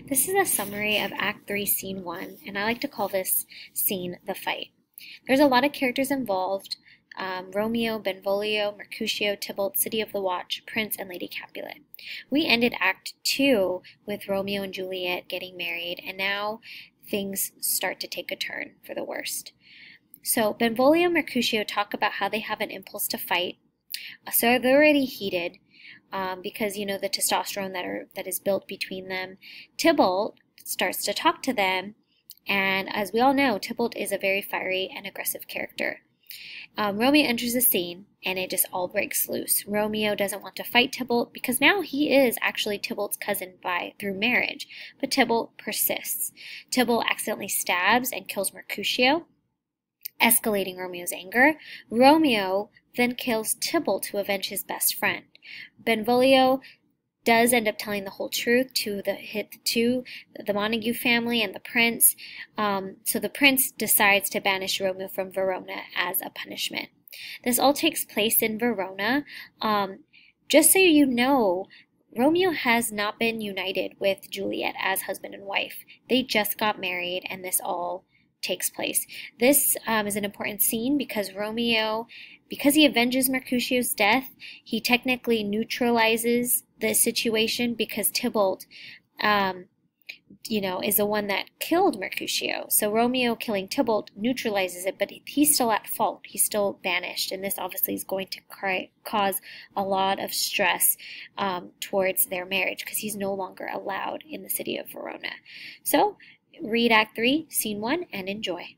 This is a summary of Act 3, Scene 1, and I like to call this scene the fight. There's a lot of characters involved. Romeo, Benvolio, Mercutio, Tybalt, City of the Watch, Prince, and Lady Capulet. We ended Act 2 with Romeo and Juliet getting married, and now things start to take a turn for the worst. So Benvolio and Mercutio talk about how they have an impulse to fight. So they're already heated. Because the testosterone that is built between them. Tybalt starts to talk to them, and as we all know, Tybalt is a very fiery and aggressive character. Romeo enters the scene, and it just all breaks loose. Romeo doesn't want to fight Tybalt because now he is actually Tybalt's cousin through marriage, but Tybalt persists. Tybalt accidentally stabs and kills Mercutio, escalating Romeo's anger. Romeo then kills Tybalt to avenge his best friend. Benvolio does end up telling the whole truth to the Montague family and the prince. So the prince decides to banish Romeo from Verona as a punishment. This all takes place in Verona. Just so you know, Romeo has not been united with Juliet as husband and wife. They just got married, and this all takes place. This is an important scene because Romeo, because he avenges Mercutio's death, he technically neutralizes the situation because Tybalt, is the one that killed Mercutio. So Romeo killing Tybalt neutralizes it, but he's still at fault. He's still banished, and this obviously is going to cause a lot of stress towards their marriage because he's no longer allowed in the city of Verona. So read Act 3, Scene 1, and enjoy.